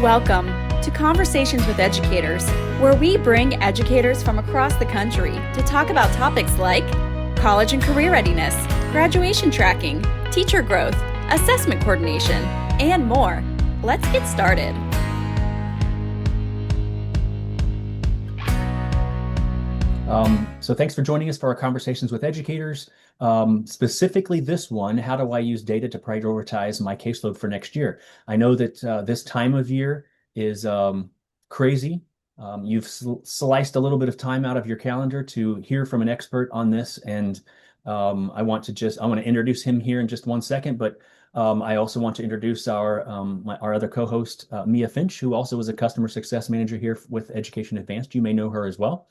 Welcome to Conversations with Educators, where we bring educators from across the country to talk about topics like college and career readiness, graduation tracking, teacher growth, assessment coordination, and more. Let's get started. So thanks for joining us for our Conversations with Educators. Specifically this one, how do I use data to prioritize my caseload for next year? I know that this time of year is crazy. You've sliced a little bit of time out of your calendar to hear from an expert on this, and I want to introduce him here in just one second, but I also want to introduce our other co-host, Mia Finch, who also is a customer success manager here with Education Advanced. You may know her as well.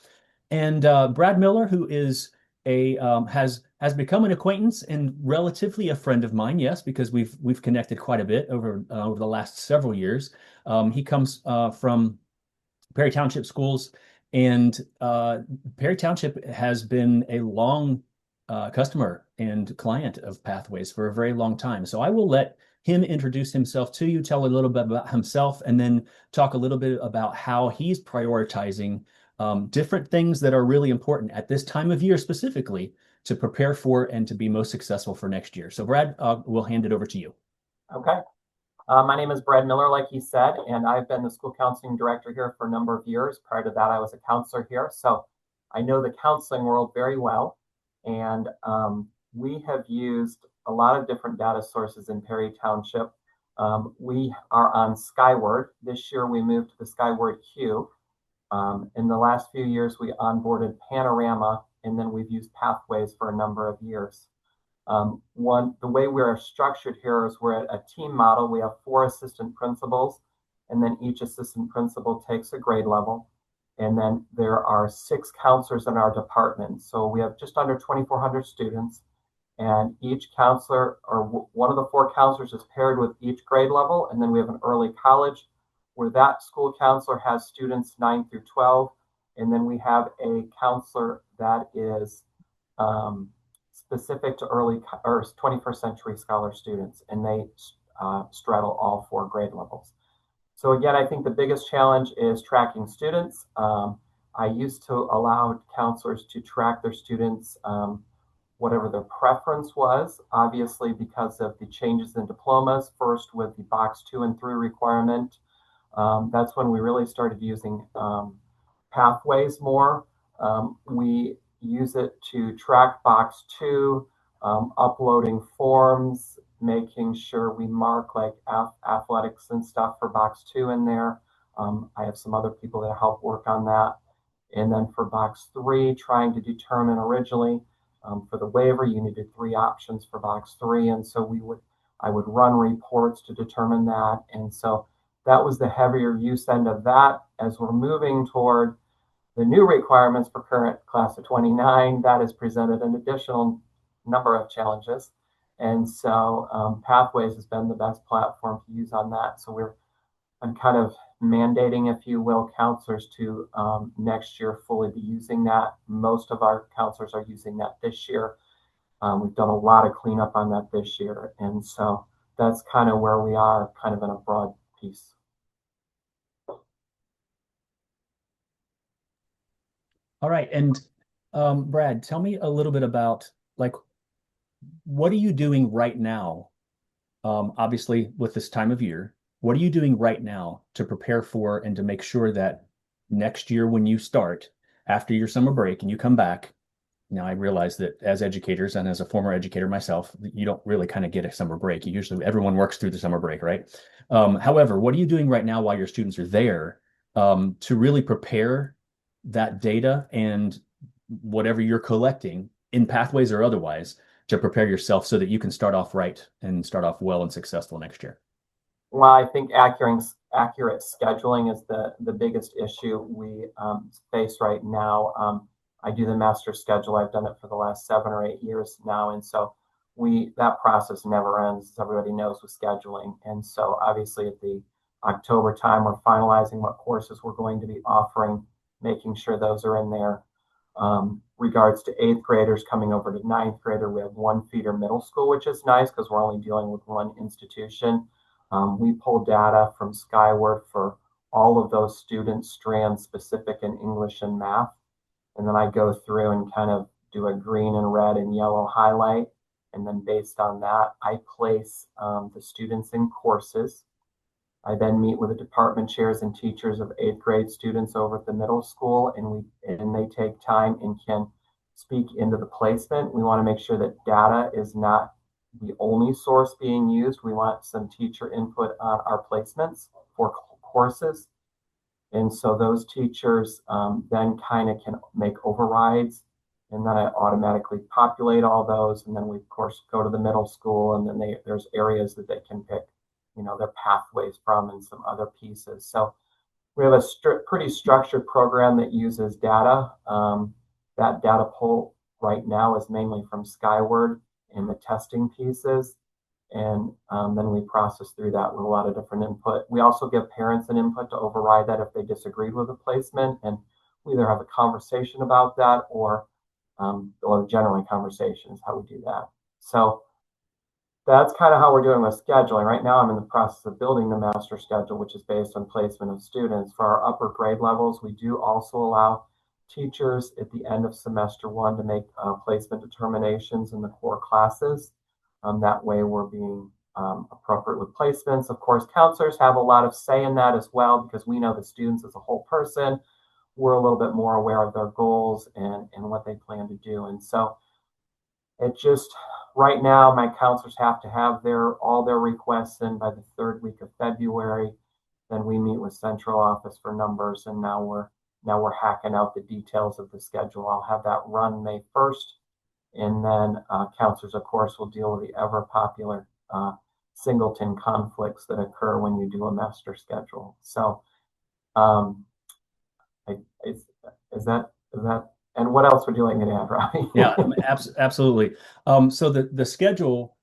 And Brad Miller, who is has become an acquaintance and relatively a friend of mine, yes, because we've connected quite a bit over the last several years. He comes from Perry Township Schools, and Perry Township has been a long customer and client of Pathways for a very long time. So I will let him introduce himself to you, tell a little bit about himself, and then talk a little bit about how he's prioritizing different things that are really important at this time of year specifically to prepare for and to be most successful for next year. So Brad, we'll hand it over to you. Okay. My name is Brad Miller, like he said, and I've been the school counseling director here for a number of years. Prior to that, I was a counselor here. So I know the counseling world very well. And we have used a lot of different data sources in Perry Township. We are on Skyward. This year, we moved to the Skyward Q. In the last few years, we onboarded Panorama, and then we've used Pathways for a number of years. The way we're structured here is we're a team model. We have 4 assistant principals, and then each assistant principal takes a grade level. And then there are 6 counselors in our department. So we have just under 2,400 students, and each counselor or one of the 4 counselors is paired with each grade level. And then we have an early college where that school counselor has students 9 through 12. And then we have a counselor that is specific to early or 21st century scholar students, and they straddle all 4 grade levels. So again, I think the biggest challenge is tracking students. I used to allow counselors to track their students, whatever their preference was, obviously because of the changes in diplomas, first with the box 2 and 3 requirement. That's when we really started using Pathways more. We use it to track box 2, uploading forms, making sure we mark like athletics and stuff for box 2 in there. I have some other people that help work on that. And then for box 3, trying to determine originally for the waiver, you needed 3 options for box 3. And so I would run reports to determine that. And so that was the heavier use end of that. As we're moving toward the new requirements for current class of 29, that has presented an additional number of challenges. And so Pathways has been the best platform to use on that. So I'm kind of mandating, if you will, counselors to next year fully be using that. Most of our counselors are using that this year. We've done a lot of cleanup on that this year. And so that's kind of where we are, kind of in a broad piece. All right. And Brad, tell me a little bit about what are you doing right now? Obviously, with this time of year, what are you doing right now to prepare for and to make sure that next year when you start, after your summer break and you come back, now I realize that as educators and as a former educator myself, you don't really kind of get a summer break. Everyone works through the summer break, right? However, what are you doing right now while your students are there to really prepare that data and whatever you're collecting in Pathways or otherwise to prepare yourself so that you can start off right and start off well and successful next year? Well, I think accurate scheduling is the biggest issue we face right now. I do the master schedule. I've done it for the last 7 or 8 years now. And so that process never ends, as everybody knows, with scheduling. And so obviously at the October time, we're finalizing what courses we're going to be offering, making sure those are in there. Regards to 8th graders coming over to 9th grader, we have 1 feeder middle school, which is nice because we're only dealing with 1 institution. We pull data from Skyward for all of those student strands specific in English and math. And then I go through and kind of do a green and red and yellow highlight. And then based on that, I place the students in courses. I then meet with the department chairs and teachers of 8th grade students over at the middle school, and they take time and can speak into the placement. We want to make sure that data is not the only source being used. We want some teacher input on our placements for courses. And so those teachers then kind of can make overrides, and then I automatically populate all those. And then we, of course, go to the middle school, and then there's areas that they can pick, their pathways from and some other pieces. So we have a pretty structured program that uses data. That data pull right now is mainly from Skyward in the testing pieces. And then we process through that with a lot of different input. We also give parents an input to override that if they disagreed with the placement. And we either have a conversation about that or generally conversation is how we do that. So that's kind of how we're doing with scheduling. Right now, I'm in the process of building the master schedule, which is based on placement of students. For our upper grade levels, we do also allow teachers at the end of semester 1 to make placement determinations in the core classes. That way we're being appropriate with placements. Of course, counselors have a lot of say in that as well, because we know the students as a whole person. We're a little bit more aware of their goals and what they plan to do. And so it just, right now, my counselors have to have all their requests in by the 3rd week of February. Then we meet with central office for numbers, and now we're hacking out the details of the schedule. I'll have that run May 1st. And then counselors, of course, will deal with the ever popular singleton conflicts that occur when you do a master schedule. So is that, and what else would you like me to add, Robbie? Yeah, absolutely. So the schedule,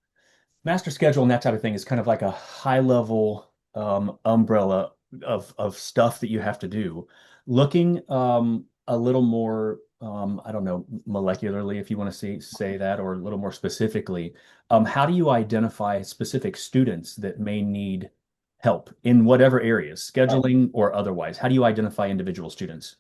master schedule and that type of thing is kind of like a high level umbrella of stuff that you have to do. Looking a little more, I don't know, molecularly, if you want to say that, or a little more specifically, how do you identify specific students that may need help in whatever areas, scheduling or otherwise? How do you identify individual students?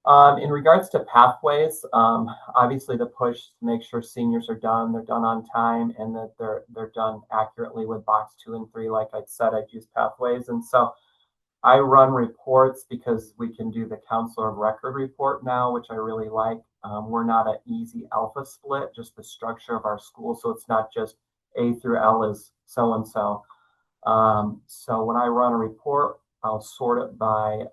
In regards to pathways, obviously the push to make sure seniors are done, they're done on time, and that they're done accurately with box 2 and 3. Like I said, I'd use pathways. And so I run reports because we can do the counselor of record report now, which I really like. We're not an easy alpha split, just the structure of our school. So it's not just A through L is so-and-so. So when I run a report, I'll sort it by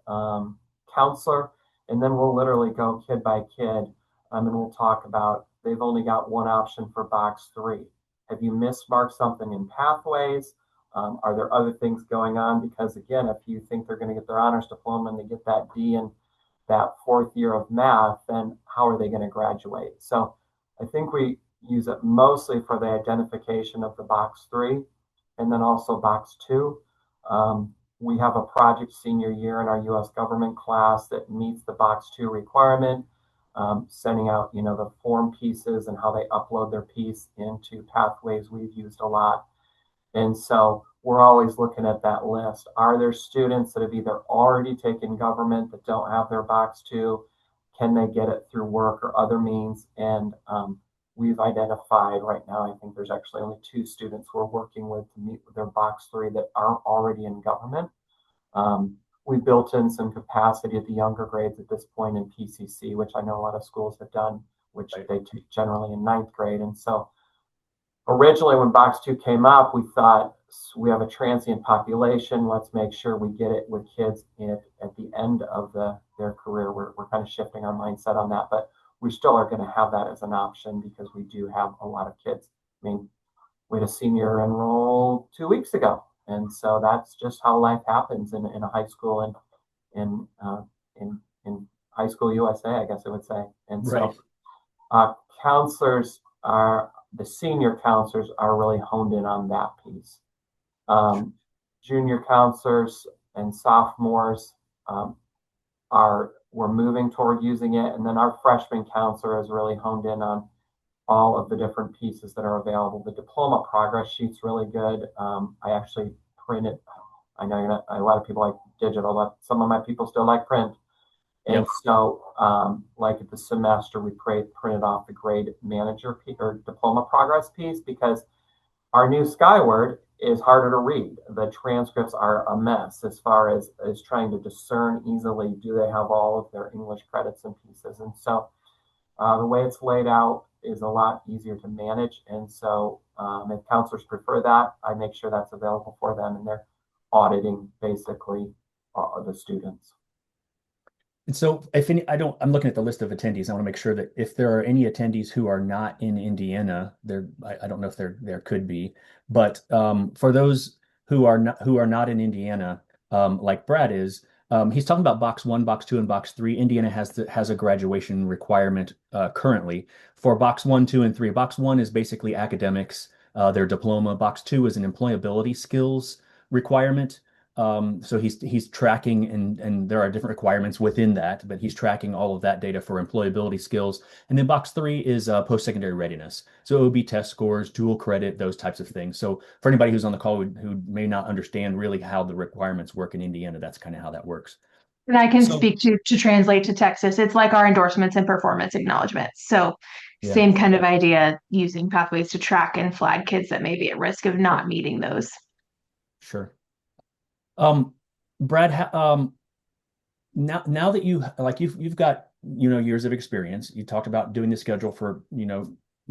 counselor, and then we'll literally go kid by kid, and we'll talk about, they've only got one option for box 3. Have you mismarked something in pathways? Are there other things going on? Because again, if you think they're going to get their honors diploma and they get that D in that 4th year of math, then how are they going to graduate? So I think we use it mostly for the identification of the box 3, and then also box 2. We have a project senior year in our U.S. government class that meets the box 2 requirement, sending out, the form pieces and how they upload their piece into pathways we've used a lot. And so we're always looking at that list. Are there students that have either already taken government that don't have their box 2? Can they get it through work or other means? And we've identified right now, I think there's actually only 2 students we're working with to meet with their box 3 that aren't already in government. We built in some capacity at the younger grades at this point in PCC, which I know a lot of schools have done, which they take generally in 9th grade. And so originally when box 2 came up, we thought, we have a transient population. Let's make sure we get it with kids at the end of their career. We're kind of shifting our mindset on that, but we still are going to have that as an option because we do have a lot of kids. I mean, we had a senior enroll 2 weeks ago. And so that's just how life happens in a high school and in high school USA, I guess I would say. And Right. So the senior counselors are really honed in on that piece. Junior counselors and sophomores we're moving toward using it. And then our freshman counselor is really honed in on all of the different pieces that are available. The diploma progress sheet's really good. I actually printed. I know a lot of people like digital, but some of my people still like print. And Yep. so, like at the semester, we printed off the grade manager or diploma progress piece because our new Skyward is harder to read. The transcripts are a mess as far as trying to discern easily, do they have all of their English credits and pieces? And so the way it's laid out is a lot easier to manage. And so if counselors prefer that, I make sure that's available for them and they're auditing basically the students. And so if any, I'm looking at the list of attendees. I want to make sure that if there are any attendees who are not in Indiana, I don't know if there could be, but for those who are not in Indiana, like Brad is, he's talking about box one, box two, and box three. Indiana has a graduation requirement currently for box one, two, and three. Box one is basically academics, their diploma. Box two is an employability skills requirement. So he's tracking and there are different requirements within that, but he's tracking all of that data for employability skills. And then box three is post-secondary readiness. So it would be test scores, dual credit, those types of things. So for anybody who's on the call who may not understand really how the requirements work in Indiana, that's kind of how that works. And I can So speak to translate to Texas. It's like our endorsements and performance acknowledgments. So yeah, same kind of idea, using pathways to track and flag kids that may be at risk of not meeting those. sure. Um, Brad, now that you've got years of experience, you talked about doing the schedule for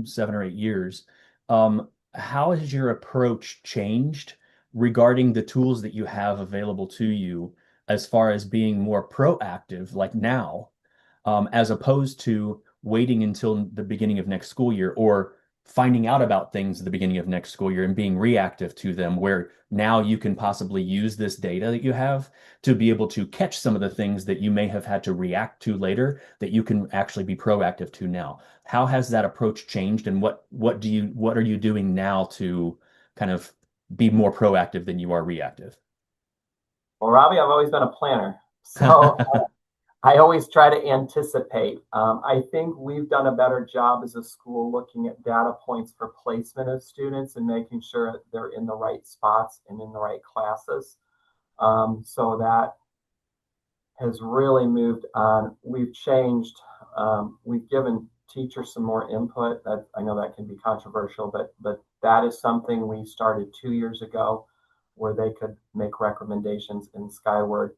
7 or 8 years. How has your approach changed regarding the tools that you have available to you as far as being more proactive, like now, as opposed to waiting until the beginning of next school year or finding out about things at the beginning of next school year and being reactive to them, where now you can possibly use this data that you have to be able to catch some of the things that you may have had to react to later that you can actually be proactive to now. How has that approach changed, and what are you doing now to kind of be more proactive than you are reactive? Well, Robbie, I've always been a planner. So I always try to anticipate. I think we've done a better job as a school looking at data points for placement of students and making sure they're in the right spots and in the right classes. So that has really moved on. We've changed. We've given teachers some more input. That I know that can be controversial, but that is something we started 2 years ago, where they could make recommendations in Skyward.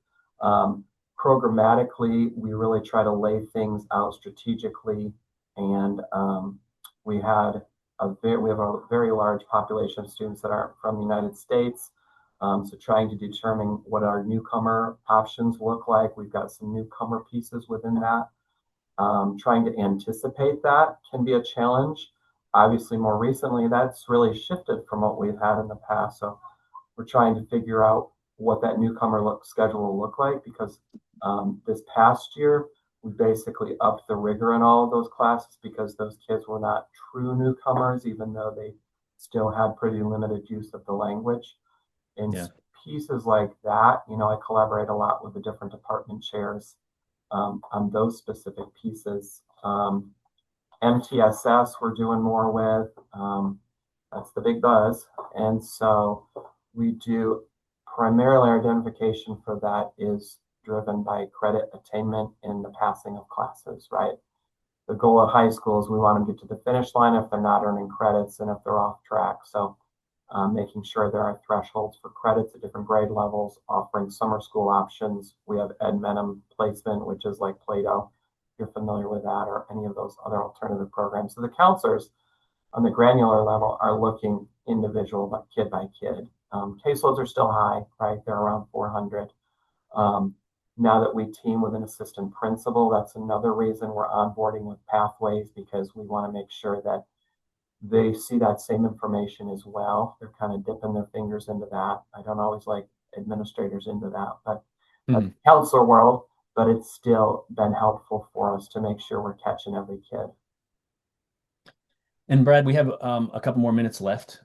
Programmatically, we really try to lay things out strategically, and we have a very large population of students that aren't from the United States. So trying to determine what our newcomer options look like. We've got some newcomer pieces within that. Trying to anticipate that can be a challenge. Obviously, more recently, that's really shifted from what we've had in the past. So we're trying to figure out what that newcomer schedule will look like, because this past year, we basically upped the rigor in all of those classes because those kids were not true newcomers, even though they still had pretty limited use of the language. In Yeah. pieces like that, I collaborate a lot with the different department chairs on those specific pieces. MTSS, we're doing more with. That's the big buzz. And so we do primarily our identification for that is driven by credit attainment in the passing of classes, right? The goal of high school is we want them to get to the finish line if they're not earning credits and if they're off track. So making sure there are thresholds for credits at different grade levels, offering summer school options. We have Ed Menem placement, which is like Plato, if you're familiar with that, or any of those other alternative programs. So the counselors on the granular level are looking individual by kid. Caseloads are still high, right? They're around 400. Now that we team with an assistant principal, that's another reason we're onboarding with Pathways, because we want to make sure that they see that same information as well. They're kind of dipping their fingers into that. I don't always like administrators into that, but that's counselor world, but it's still been helpful for us to make sure we're catching every kid. And Brad, we have a couple more minutes left.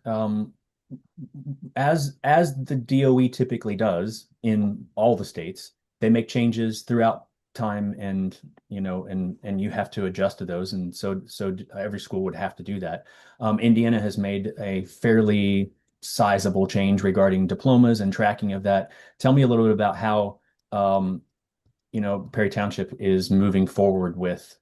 As the DOE typically does in all the states, they make changes throughout time, and you have to adjust to those, and so every school would have to do that. Indiana has made a fairly sizable change regarding diplomas and tracking of that. Tell me a little bit about how Perry Township is moving forward with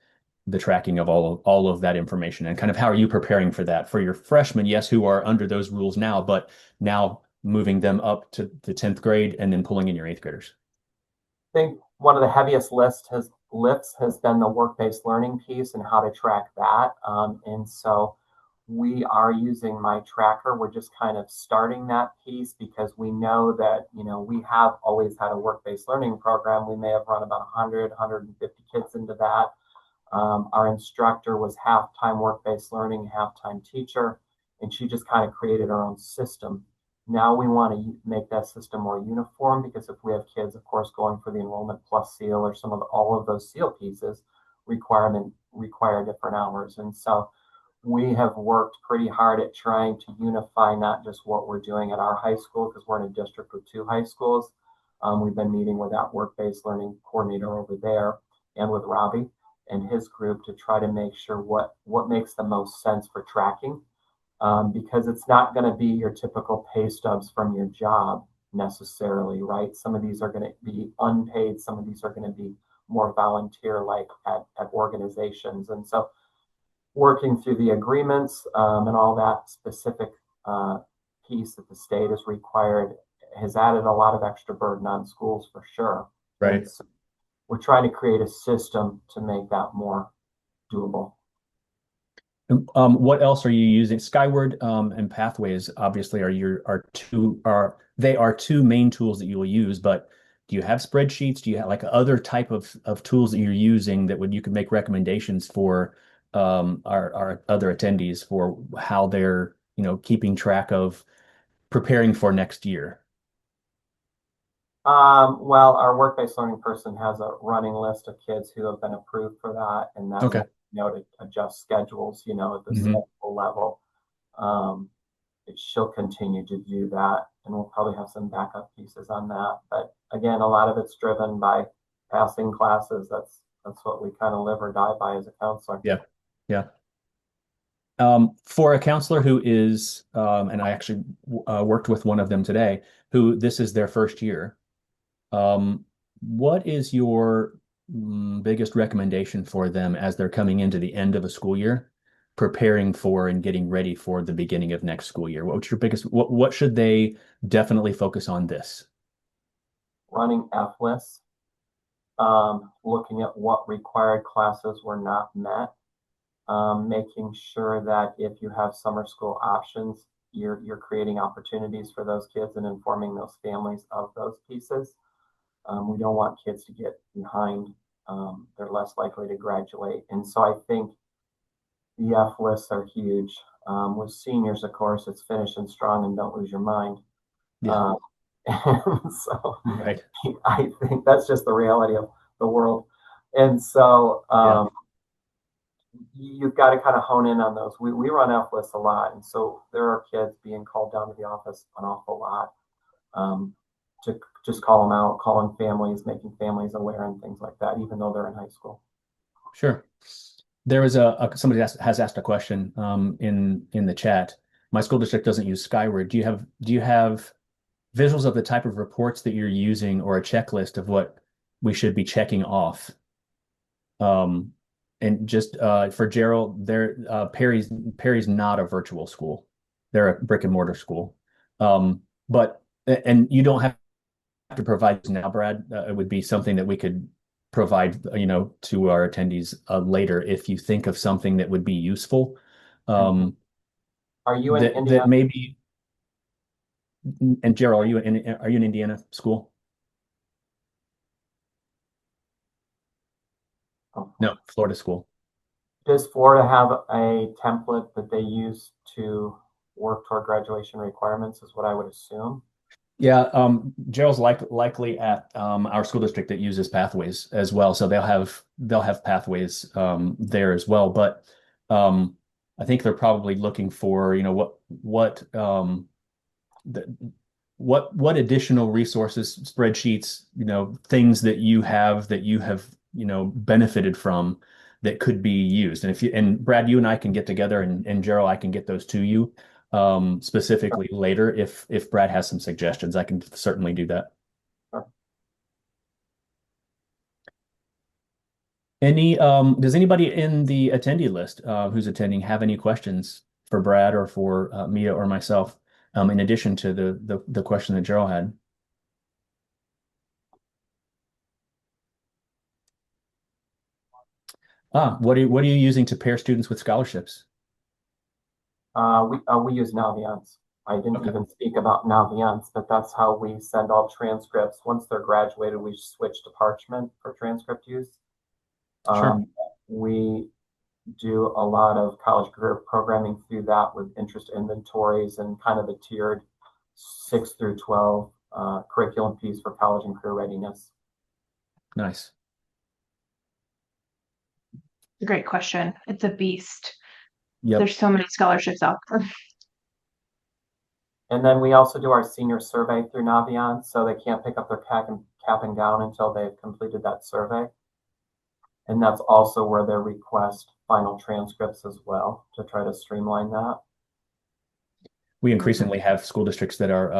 the tracking of all of that information, and kind of how are you preparing for that for your freshmen, yes, who are under those rules now, but now moving them up to the 10th grade and then pulling in your 8th graders. I think one of the heaviest lifts has been the work-based learning piece and how to track that. And so we are using My Tracker. We're just kind of starting that piece because we know that, we have always had a work-based learning program. We may have run about 100, 150 kids into that. Our instructor was half-time work-based learning, half-time teacher, and she just kind of created her own system. Now we want to make that system more uniform because if we have kids, of course, going for the enrollment plus seal or all of those seal pieces require different hours. And so we have worked pretty hard at trying to unify not just what we're doing at our high school, because we're in a district with 2 high schools. We've been meeting with that work-based learning coordinator over there and with Robbie and his group to try to make sure what makes the most sense for tracking. Because it's not going to be your typical pay stubs from your job necessarily, right? Some of these are going to be unpaid. Some of these are going to be more volunteer, like at organizations. And so working through the agreements and all that specific piece that the state has required has added a lot of extra burden on schools for sure. Right. So we're trying to create a system to make that more doable. What else are you using? Skyward and Pathways obviously are two main tools that you will use, but do you have spreadsheets? Do you have like other type of tools that you're using that you could make recommendations for our other attendees for how they're, keeping track of preparing for next year? Well, our work-based learning person has a running list of kids who have been approved for that, and that Okay. to adjust schedules, at the Mhm. schedule level. She'll continue to do that, and we'll probably have some backup pieces on that. But again, a lot of it's driven by passing classes. That's what we kind of live or die by as a counselor. Yeah. Yeah. For a counselor who is, and I actually worked with one of them today, who this is their first year. What is your biggest recommendation for them as they're coming into the end of a school year, preparing for and getting ready for the beginning of next school year? What should they definitely focus on this? Running F lists, looking at what required classes were not met, making sure that if you have summer school options, you're creating opportunities for those kids and informing those families of those pieces. We don't want kids to get behind. They're less likely to graduate. And so I think the F lists are huge. With seniors, of course, it's finish and strong and don't lose your mind. Yeah. And so Right. I think that's just the reality of the world. And so Yeah. you've got to kind of hone in on those. We run F lists a lot. And so there are kids being called down to the office an awful lot. To just call them out, calling families, making families aware and things like that, even though they're in high school. Sure. There was somebody has asked a question in the chat. My school district doesn't use Skyward. Do you have visuals of the type of reports that you're using or a checklist of what we should be checking off? And just for Gerald, Perry's not a virtual school. They're a brick and mortar school. And you don't have to provide this now, Brad. It would be something that we could provide, to our attendees later if you think of something that would be useful. Are you in Indiana? That maybe? And Gerald, are you in Indiana school? Oh. No, Florida school. Does Florida have a template that they use to work toward graduation requirements, is what I would assume? Yeah, Gerald's likely at our school district that uses Pathways as well, so they'll have Pathways there as well. But I think they're probably looking for what additional resources, spreadsheets, things that you have benefited from that could be used. And Brad, you and I can get together, and Gerald, I can get those to you. specifically later if Brad has some suggestions. I can certainly do that. Sure. Does anybody in the attendee list who's attending have any questions for Brad or for Mia or myself, in addition to the question that Gerald had? What are you using to pair students with scholarships? We use Naviance. I didn't even speak about Naviance, but that's how we send all transcripts. Once they're graduated, we switch to Parchment for transcript use. Sure. We do a lot of college career programming through that with interest inventories and kind of the tiered 6 through 12 curriculum piece for college and career readiness. Nice. A great question. It's a beast. Yep. There's so many scholarships out there. And then we also do our senior survey through Naviance, so they can't pick up their cap and gown until they've completed that survey. And that's also where they request final transcripts as well to try to streamline that. We increasingly have school districts that are,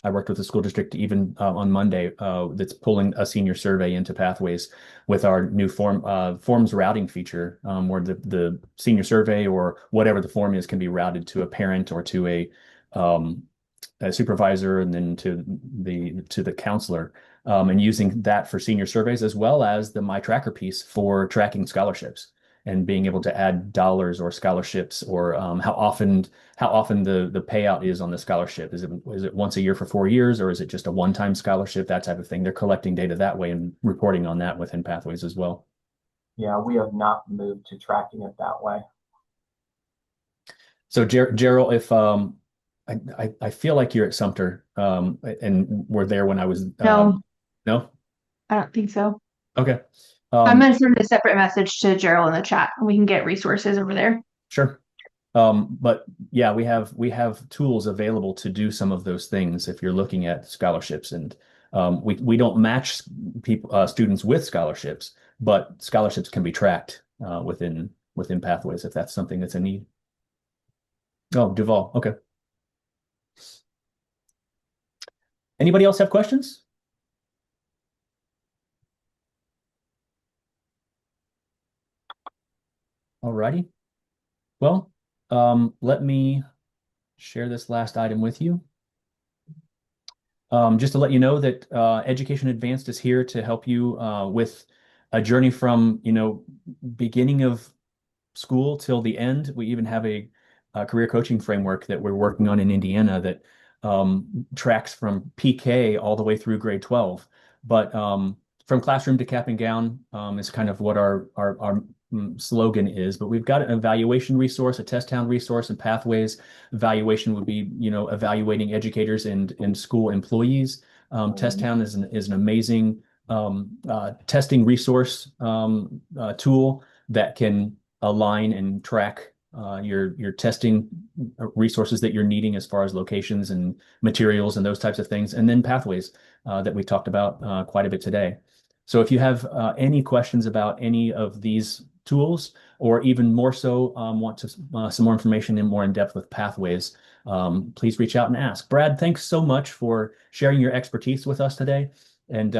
I worked with a school district even on Monday that's pulling a senior survey into Pathways with our new forms routing feature, where the senior survey or whatever the form is can be routed to a parent or to a supervisor and then to the counselor, and using that for senior surveys as well as the My Tracker piece for tracking scholarships and being able to add dollars or scholarships or how often the payout is on the scholarship. Is it once a year for 4 years, or is it just a one-time scholarship, that type of thing? They're collecting data that way and reporting on that within Pathways as well. Yeah, we have not moved to tracking it that way. So Gerald, if I feel like you're at Sumter, and were there when I was no, I don't think so. Okay. I'm going to send a separate message to Gerald in the chat, and we can get resources over there. Sure. But yeah, we have tools available to do some of those things if you're looking at scholarships, and we don't match students with scholarships, but scholarships can be tracked within Pathways if that's something that's a need. Oh, Duval. Okay. Anybody else have questions? All righty. Well, let me share this last item with you. Just to let you know that Education Advanced is here to help you with a journey from, beginning of school till the end. We even have a career coaching framework that we're working on in Indiana that tracks from PK all the way through grade 12. But from classroom to cap and gown is kind of what our slogan is. But we've got an evaluation resource, a test town resource, and Pathways. Evaluation would be, evaluating educators and school employees. Test town is an amazing testing resource tool that can align and track your testing resources that you're needing as far as locations and materials and those types of things. And then Pathways that we talked about quite a bit today. So if you have any questions about any of these tools, or even more so want to some more information and more in depth with Pathways, please reach out and ask. Brad, thanks so much for sharing your expertise with us today, and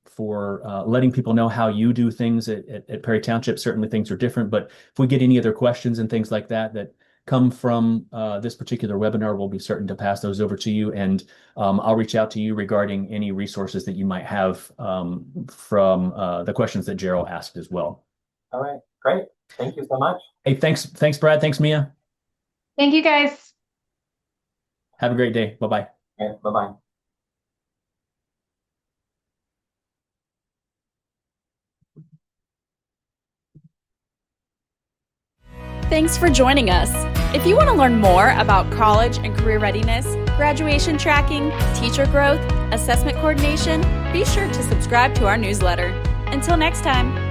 for letting people know how you do things at Perry Township. Certainly things are different, but if we get any other questions and things like that come from this particular webinar, we'll be certain to pass those over to you, and I'll reach out to you regarding any resources that you might have from the questions that Gerald asked as well. All right, great. Thank you so much. Hey, thanks, Brad. Thanks, Mia. Thank you, guys. Have a great day. Bye-bye. Okay, bye-bye. Thanks for joining us. If you want to learn more about college and career readiness, graduation tracking, teacher growth, assessment coordination, be sure to subscribe to our newsletter. Until next time.